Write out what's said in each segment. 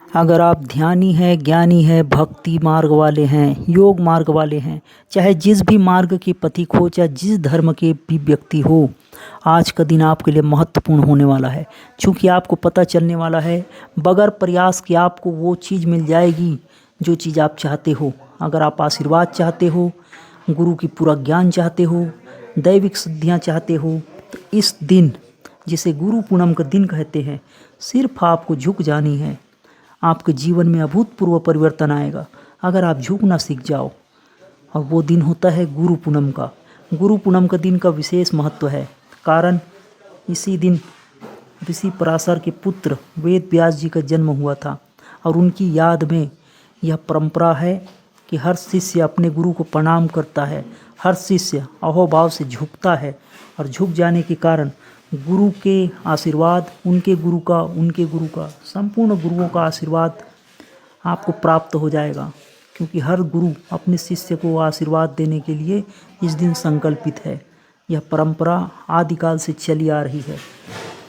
अगर आप ध्यानी हैं, ज्ञानी हैं, भक्ति मार्ग वाले हैं, योग मार्ग वाले हैं, चाहे जिस भी मार्ग के पथिक हो, चाहे जिस धर्म के भी व्यक्ति हो, आज का दिन आपके लिए महत्वपूर्ण होने वाला है। क्योंकि आपको पता चलने वाला है बगैर प्रयास के आपको वो चीज़ मिल जाएगी जो चीज़ आप चाहते हो। अगर आप आशीर्वाद चाहते हो, गुरु की पूरा ज्ञान चाहते हो, दैविक सिद्धियाँ चाहते हो, तो इस दिन जिसे गुरु पूनम का दिन कहते हैं, सिर्फ आपको झुक जानी है। आपके जीवन में अभूतपूर्व परिवर्तन आएगा अगर आप झुकना सीख जाओ। और वो दिन होता है गुरु पूनम का। गुरु पूनम का दिन का विशेष महत्व है, कारण इसी दिन ऋषि पराशर के पुत्र वेद व्यास जी का जन्म हुआ था। और उनकी याद में यह परंपरा है कि हर शिष्य अपने गुरु को प्रणाम करता है, हर शिष्य अहोभाव से झुकता है। और झुक जाने के कारण गुरु के आशीर्वाद, उनके गुरु का संपूर्ण गुरुओं का आशीर्वाद आपको प्राप्त हो जाएगा। क्योंकि हर गुरु अपने शिष्य को आशीर्वाद देने के लिए इस दिन संकल्पित है। यह परंपरा आदिकाल से चली आ रही है।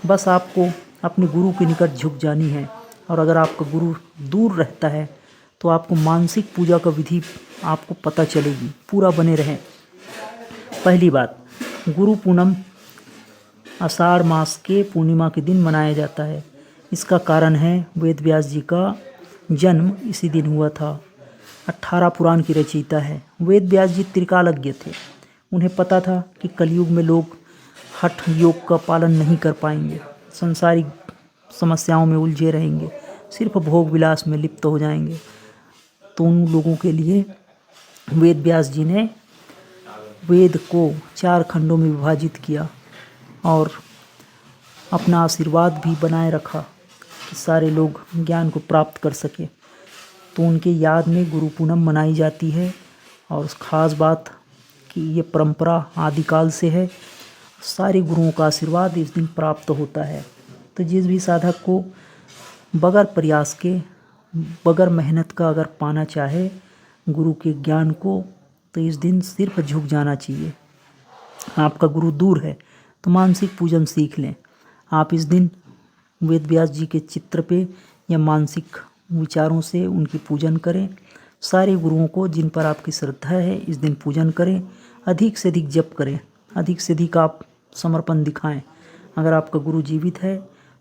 बस आपको अपने गुरु के निकट झुक जानी है। और अगर आपका गुरु दूर रहता है तो आपको मानसिक पूजा का विधि आपको पता चलेगी। पूरा बने रहें। पहली बात, गुरु पूनम आषाढ़ मास के पूर्णिमा के दिन मनाया जाता है। इसका कारण है वेद व्यास जी का जन्म इसी दिन हुआ था। 18 पुराण की रचयिता है। वेद व्यास जी त्रिकालज्ञ थे। उन्हें पता था कि कलयुग में लोग हठ योग का पालन नहीं कर पाएंगे, संसारिक समस्याओं में उलझे रहेंगे, सिर्फ भोग विलास में लिप्त हो जाएंगे। तो उन लोगों के लिए वेद व्यास जी ने वेद को 4 खंडों में विभाजित किया और अपना आशीर्वाद भी बनाए रखा कि सारे लोग ज्ञान को प्राप्त कर सके। तो उनके याद में गुरु पूनम मनाई जाती है। और उस खास बात कि ये परंपरा आदिकाल से है। सारे गुरुओं का आशीर्वाद इस दिन प्राप्त होता है। तो जिस भी साधक को बगैर प्रयास के, बगैर मेहनत का अगर पाना चाहे गुरु के ज्ञान को, तो इस दिन सिर्फ झुक जाना चाहिए। आपका गुरु दूर है तो मानसिक पूजन सीख लें। आप इस दिन वेद व्यास जी के चित्र पे या मानसिक विचारों से उनकी पूजन करें। सारे गुरुओं को जिन पर आपकी श्रद्धा है इस दिन पूजन करें। अधिक से अधिक जप करें, अधिक से अधिक आप समर्पण दिखाएं। अगर आपका गुरु जीवित है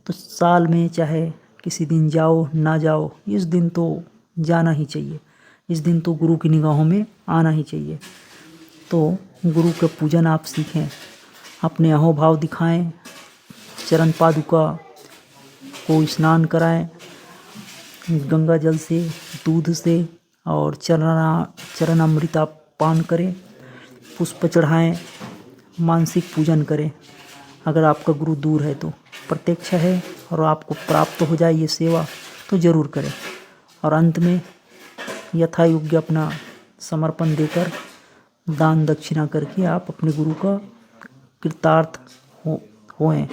तो साल में चाहे किसी दिन जाओ ना जाओ, इस दिन तो जाना ही चाहिए। इस दिन तो गुरु की निगाहों में आना ही चाहिए। तो गुरु का पूजन आप सीखें, अपने अहोभाव दिखाएं, चरण पादुका को स्नान कराएं गंगा जल से, दूध से, और चरणामृत आप पान करें, पुष्प चढ़ाएं, मानसिक पूजन करें। अगर आपका गुरु दूर है तो प्रतीक्षा है और आपको प्राप्त हो जाए ये सेवा तो ज़रूर करें। और अंत में यथा योग्य अपना समर्पण देकर, दान दक्षिणा करके आप अपने गुरु का कृतार्थ होएं।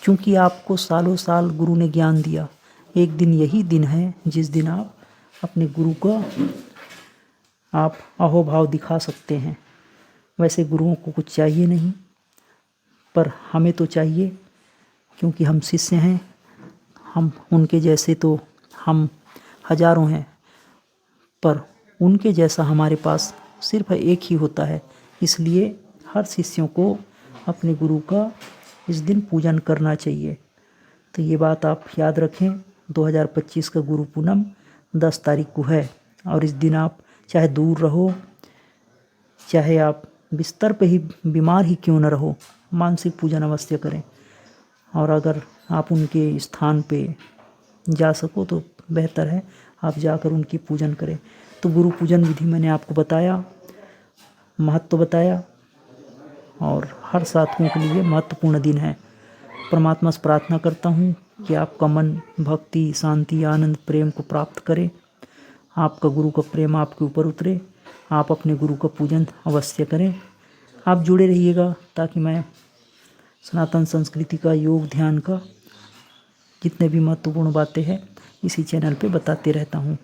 क्योंकि आपको सालों साल गुरु ने ज्ञान दिया। एक दिन यही दिन है जिस दिन आप अपने गुरु का आप अहोभाव दिखा सकते हैं। वैसे गुरुओं को कुछ चाहिए नहीं, पर हमें तो चाहिए, क्योंकि हम शिष्य हैं। हम उनके जैसे तो हम हजारों हैं, पर उनके जैसा हमारे पास सिर्फ एक ही होता है। इसलिए हर शिष्यों को अपने गुरु का इस दिन पूजन करना चाहिए। तो ये बात आप याद रखें। 2025 का गुरु पूनम 10 तारीख को है। और इस दिन आप चाहे दूर रहो, चाहे आप बिस्तर पे ही बीमार ही क्यों न रहो, मानसिक पूजन अवश्य करें। और अगर आप उनके स्थान पे जा सको तो बेहतर है आप जाकर उनकी पूजन करें। तो गुरु पूजन विधि मैंने आपको बताया, महत्व बताया, और हर साधकों के लिए महत्वपूर्ण दिन है। परमात्मा से प्रार्थना करता हूँ कि आपका मन भक्ति, शांति, आनंद, प्रेम को प्राप्त करे। आपका गुरु का प्रेम आपके ऊपर उतरे। आप अपने गुरु का पूजन अवश्य करें। आप जुड़े रहिएगा ताकि मैं सनातन संस्कृति का, योग ध्यान का जितने भी महत्वपूर्ण बातें हैं इसी चैनल पे बताते रहता हूँ।